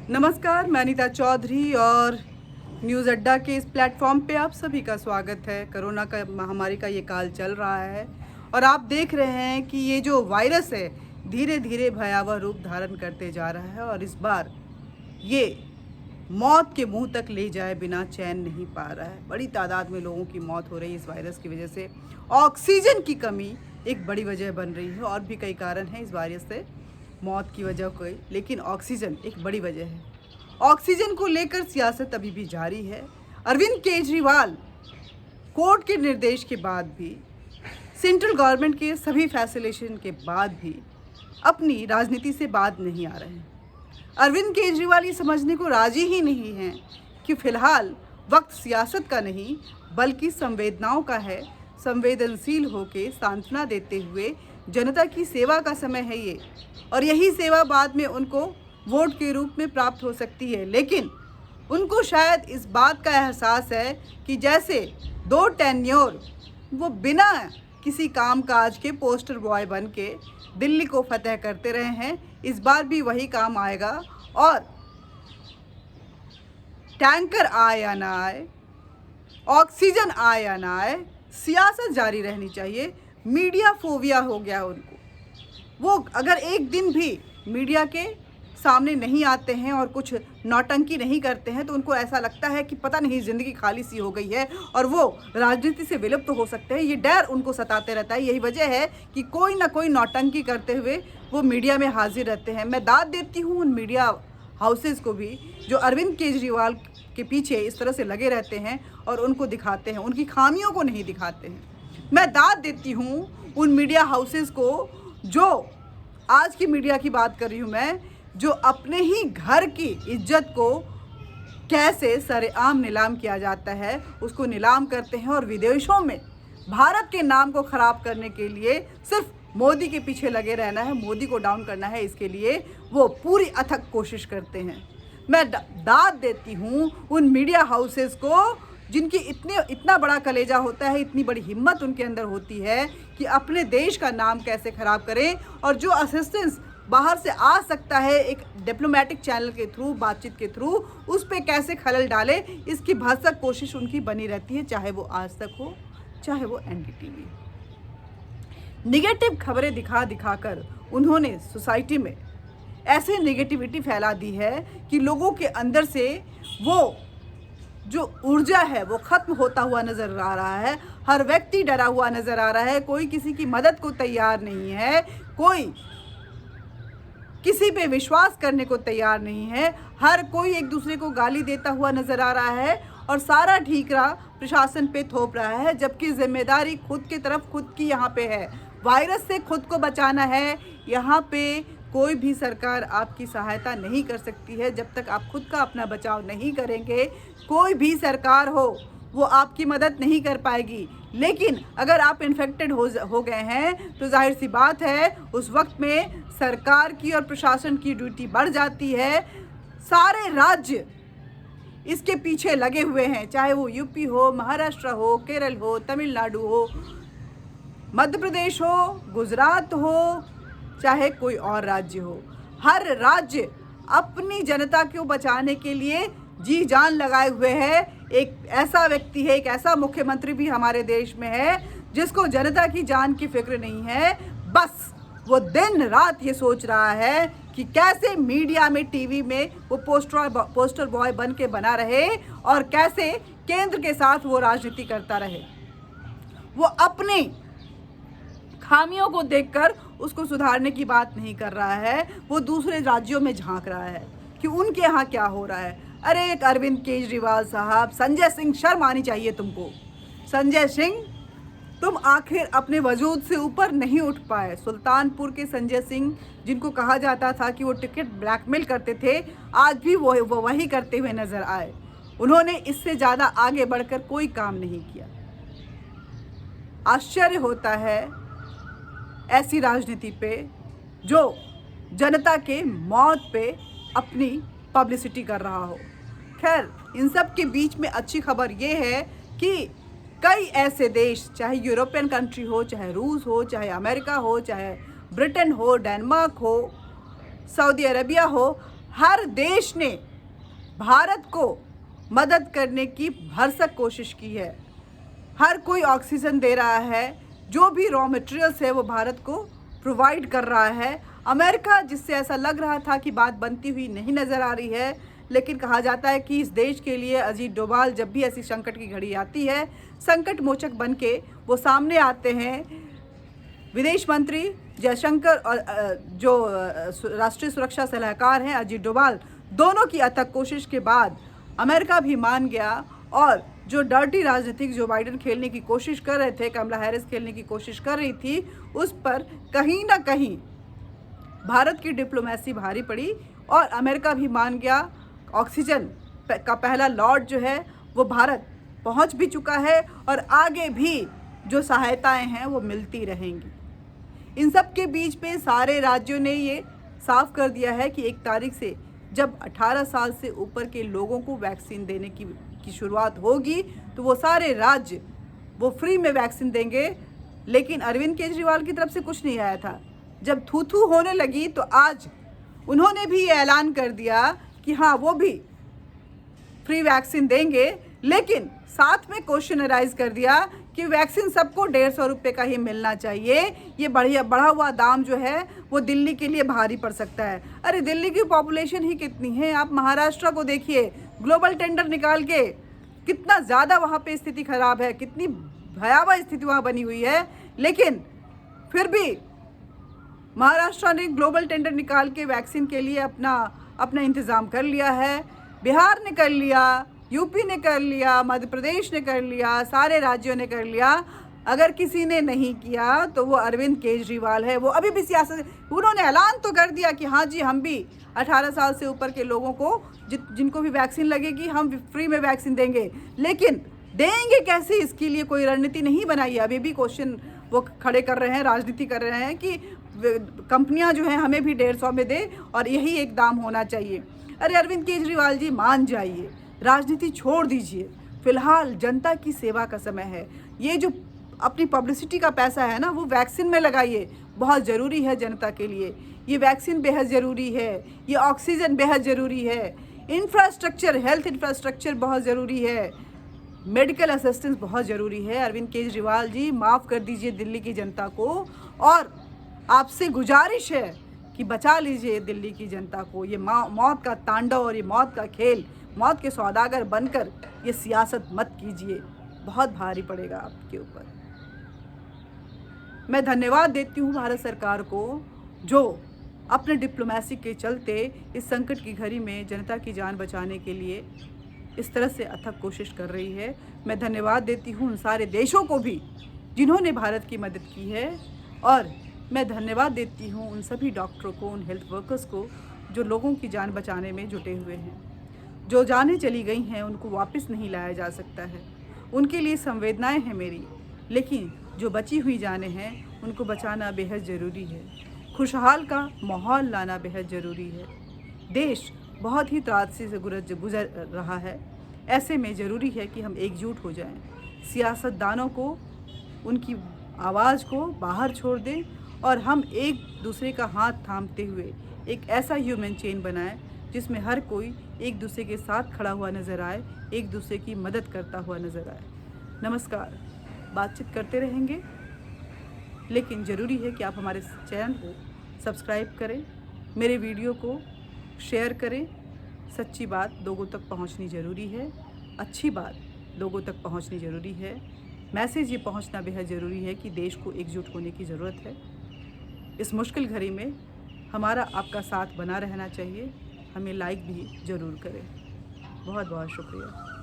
नमस्कार, मैं अनीता चौधरी और न्यूज़ अड्डा के इस प्लेटफॉर्म पे आप सभी का स्वागत है। कोरोना का महामारी का ये काल चल रहा है और आप देख रहे हैं कि ये जो वायरस है धीरे धीरे भयावह रूप धारण करते जा रहा है और इस बार ये मौत के मुंह तक ले जाए बिना चैन नहीं पा रहा है। बड़ी तादाद में लोगों की मौत हो रही है इस वायरस की वजह से। ऑक्सीजन की कमी एक बड़ी वजह बन रही है और भी कई कारण हैं इस वायरस से मौत की वजह कोई, लेकिन ऑक्सीजन एक बड़ी वजह है। ऑक्सीजन को लेकर सियासत अभी भी जारी है। अरविंद केजरीवाल कोर्ट के निर्देश के बाद भी, सेंट्रल गवर्नमेंट के सभी फैसिलेशन के बाद भी अपनी राजनीति से बाज नहीं आ रहे हैं। अरविंद केजरीवाल ये समझने को राजी ही नहीं हैं कि फिलहाल वक्त सियासत का नहीं बल्कि संवेदनाओं का है। संवेदनशील होकर सांत्वना देते हुए जनता की सेवा का समय है ये, और यही सेवा बाद में उनको वोट के रूप में प्राप्त हो सकती है। लेकिन उनको शायद इस बात का एहसास है कि जैसे 2 टेन्योर वो बिना किसी काम काज के पोस्टर बॉय बन के दिल्ली को फतेह करते रहे हैं, इस बार भी वही काम आएगा। और टैंकर आए या ना आए, ऑक्सीजन आए या ना आए, सियासत जारी रहनी चाहिए। मीडिया फोबिया हो गया उनको। वो अगर एक दिन भी मीडिया के सामने नहीं आते हैं और कुछ नौटंकी नहीं करते हैं तो उनको ऐसा लगता है कि पता नहीं ज़िंदगी खाली सी हो गई है और वो राजनीति से विलुप्त हो सकते हैं। ये डर उनको सताते रहता है। यही वजह है कि कोई ना कोई नौटंकी करते हुए वो मीडिया में हाजिर रहते हैं। मैं दाद देती हूँ उन मीडिया हाउसेज़ को भी जो अरविंद केजरीवाल के पीछे इस तरह से लगे रहते हैं और उनको दिखाते हैं, उनकी खामियों को नहीं दिखाते हैं। मैं दाद देती हूँ उन मीडिया हाउसेज़ को जो, आज की मीडिया की बात कर रही हूँ मैं, जो अपने ही घर की इज्जत को कैसे सरेआम नीलाम किया जाता है उसको नीलाम करते हैं और विदेशों में भारत के नाम को ख़राब करने के लिए सिर्फ मोदी के पीछे लगे रहना है, मोदी को डाउन करना है, इसके लिए वो पूरी अथक कोशिश करते हैं। मैं दाद देती हूँ उन मीडिया हाउसेस को जिनकी इतना बड़ा कलेजा होता है, इतनी बड़ी हिम्मत उनके अंदर होती है कि अपने देश का नाम कैसे ख़राब करें, और जो असिस्टेंस बाहर से आ सकता है एक डिप्लोमेटिक चैनल के थ्रू, बातचीत के थ्रू, उस पर कैसे खलल डाले, इसकी भरसक कोशिश उनकी बनी रहती है, चाहे वो आज तक हो चाहे वो एनडीटीवी। निगेटिव खबरें दिखा दिखाकर उन्होंने सोसाइटी में ऐसे नेगेटिविटी फैला दी है कि लोगों के अंदर से वो जो ऊर्जा है वो खत्म होता हुआ नज़र आ रहा है। हर व्यक्ति डरा हुआ नज़र आ रहा है, कोई किसी की मदद को तैयार नहीं है, कोई किसी पे विश्वास करने को तैयार नहीं है, हर कोई एक दूसरे को गाली देता हुआ नज़र आ रहा है और सारा ठीकरा प्रशासन पे थोप रहा है, जबकि जिम्मेदारी खुद की तरफ खुद की यहाँ पे है। वायरस से खुद को बचाना है। यहाँ पे कोई भी सरकार आपकी सहायता नहीं कर सकती है जब तक आप खुद का अपना बचाव नहीं करेंगे। कोई भी सरकार हो वो आपकी मदद नहीं कर पाएगी। लेकिन अगर आप इन्फेक्टेड हो गए हैं तो जाहिर सी बात है उस वक्त में सरकार की और प्रशासन की ड्यूटी बढ़ जाती है। सारे राज्य इसके पीछे लगे हुए हैं, चाहे वो यूपी हो, महाराष्ट्र हो, केरल हो, तमिलनाडु हो, मध्य प्रदेश हो, गुजरात हो, चाहे कोई और राज्य हो। हर राज्य अपनी जनता को बचाने के लिए जी जान लगाए हुए है। एक ऐसा व्यक्ति है, एक ऐसा मुख्यमंत्री भी हमारे देश में है जिसको जनता की जान की फिक्र नहीं है। बस वो दिन रात ये सोच रहा है कि कैसे मीडिया में, टीवी में वो पोस्टर बॉय बन के बना रहे और कैसे केंद्र के साथ वो राजनीति करता रहे। वो अपनी खामियों को देखकर उसको सुधारने की बात नहीं कर रहा है, वो दूसरे राज्यों में झांक रहा है कि उनके यहाँ क्या हो रहा है। अरे एक अरविंद केजरीवाल साहब, संजय सिंह, शर्म आनी चाहिए तुमको। संजय सिंह, तुम आखिर अपने वजूद से ऊपर नहीं उठ पाए। सुल्तानपुर के संजय सिंह, जिनको कहा जाता था कि वो टिकट ब्लैकमेल करते थे, आज भी वो वही करते हुए नजर आए। उन्होंने इससे ज़्यादा आगे बढ़कर कोई काम नहीं किया। आश्चर्य होता है ऐसी राजनीति पे जो जनता के मौत पे अपनी पब्लिसिटी कर रहा हो। खैर, इन सब के बीच में अच्छी खबर ये है कि कई ऐसे देश, चाहे यूरोपियन कंट्री हो, चाहे रूस हो, चाहे अमेरिका हो, चाहे ब्रिटेन हो, डेनमार्क हो, सऊदी अरबिया हो, हर देश ने भारत को मदद करने की भरसक कोशिश की है। हर कोई ऑक्सीजन दे रहा है, जो भी रॉ मटेरियल्स है वो भारत को प्रोवाइड कर रहा है। अमेरिका, जिससे ऐसा लग रहा था कि बात बनती हुई नहीं नज़र आ रही है, लेकिन कहा जाता है कि इस देश के लिए अजीत डोभाल जब भी ऐसी संकट की घड़ी आती है, संकट मोचक बन के वो सामने आते हैं। विदेश मंत्री जयशंकर और जो राष्ट्रीय सुरक्षा सलाहकार हैं अजीत डोभाल, दोनों की अथक कोशिश के बाद अमेरिका भी मान गया और जो डर्टी राजनीतिक जो बाइडेन खेलने की कोशिश कर रहे थे, कमला हैरिस खेलने की कोशिश कर रही थी, उस पर कहीं ना कहीं भारत की डिप्लोमेसी भारी पड़ी और अमेरिका भी मान गया। ऑक्सीजन का पहला लॉट जो है वो भारत पहुंच भी चुका है और आगे भी जो सहायताएं हैं वो मिलती रहेंगी। इन सब के बीच पे सारे राज्यों ने ये साफ कर दिया है कि 1 तारीख से जब 18 साल से ऊपर के लोगों को वैक्सीन देने की शुरुआत होगी तो वो सारे राज्य वो फ्री में वैक्सीन देंगे। लेकिन अरविंद केजरीवाल की तरफ से कुछ नहीं आया था। जब थू होने लगी तो आज उन्होंने भी ये ऐलान कर दिया कि हाँ वो भी फ्री वैक्सीन देंगे, लेकिन साथ में क्वेश्चन अराइज कर दिया कि वैक्सीन सबको 150 रुपये का ही मिलना चाहिए। ये बढ़ा हुआ दाम जो है वो दिल्ली के लिए भारी पड़ सकता है। अरे दिल्ली की पॉपुलेशन ही कितनी है, आप महाराष्ट्र को देखिए, ग्लोबल टेंडर निकाल के कितना ज़्यादा वहाँ पे स्थिति खराब है, कितनी भयावह स्थिति वहाँ बनी हुई है, लेकिन फिर भी महाराष्ट्र ने ग्लोबल टेंडर निकाल के वैक्सीन के लिए अपना इंतज़ाम कर लिया है। बिहार ने कर लिया, यूपी ने कर लिया, मध्य प्रदेश ने कर लिया, सारे राज्यों ने कर लिया। अगर किसी ने नहीं किया तो वो अरविंद केजरीवाल है। वो अभी भी सियासत, उन्होंने ऐलान तो कर दिया कि हाँ जी हम भी 18 साल से ऊपर के लोगों को जिनको भी वैक्सीन लगेगी हम फ्री में वैक्सीन देंगे, लेकिन देंगे कैसे, इसके लिए कोई रणनीति नहीं बनाई है। अभी भी क्वेश्चन वो खड़े कर रहे हैं, राजनीति कर रहे हैं कि कंपनियां जो हैं हमें भी 150 में दे और यही एक दाम होना चाहिए। अरे अरविंद केजरीवाल जी मान जाइए, राजनीति छोड़ दीजिए, फिलहाल जनता की सेवा का समय है। ये जो अपनी पब्लिसिटी का पैसा है ना वो वैक्सीन में लगाइए, बहुत ज़रूरी है जनता के लिए। ये वैक्सीन बेहद ज़रूरी है, ये ऑक्सीजन बेहद ज़रूरी है, इंफ्रास्ट्रक्चर, हेल्थ इंफ्रास्ट्रक्चर बहुत ज़रूरी है, मेडिकल असिस्टेंस बहुत ज़रूरी है। अरविंद केजरीवाल जी माफ़ कर दीजिए दिल्ली की जनता को और आपसे गुजारिश है कि बचा लीजिए दिल्ली की जनता को। ये मौत का तांडव और ये मौत का खेल, मौत के सौदागर बनकर ये सियासत मत कीजिए, बहुत भारी पड़ेगा आपके ऊपर। मैं धन्यवाद देती हूँ भारत सरकार को जो अपने डिप्लोमेसी के चलते इस संकट की घड़ी में जनता की जान बचाने के लिए इस तरह से अथक कोशिश कर रही है। मैं धन्यवाद देती हूँ उन सारे देशों को भी जिन्होंने भारत की मदद की है और मैं धन्यवाद देती हूँ उन सभी डॉक्टरों को, उन हेल्थ वर्कर्स को जो लोगों की जान बचाने में जुटे हुए हैं। जो जानें चली गई हैं उनको वापस नहीं लाया जा सकता है, उनके लिए संवेदनाएं हैं मेरी, लेकिन जो बची हुई जानें हैं उनको बचाना बेहद ज़रूरी है। खुशहाल का माहौल लाना बेहद ज़रूरी है। देश बहुत ही त्रासदी से गुजर रहा है, ऐसे में ज़रूरी है कि हम एकजुट हो जाएं, सियासतदानों को उनकी आवाज़ को बाहर छोड़ दें और हम एक दूसरे का हाथ थामते हुए एक ऐसा ह्यूमन चेन बनाएं जिसमें हर कोई एक दूसरे के साथ खड़ा हुआ नज़र आए, एक दूसरे की मदद करता हुआ नज़र आए। नमस्कार, बातचीत करते रहेंगे, लेकिन ज़रूरी है कि आप हमारे चैनल को सब्सक्राइब करें, मेरे वीडियो को शेयर करें। सच्ची बात लोगों तक पहुंचनी ज़रूरी है, अच्छी बात लोगों तक पहुंचनी ज़रूरी है, मैसेज ये पहुंचना बेहद ज़रूरी है कि देश को एकजुट होने की ज़रूरत है। इस मुश्किल घड़ी में हमारा आपका साथ बना रहना चाहिए। हमें लाइक भी ज़रूर करें। बहुत बहुत शुक्रिया।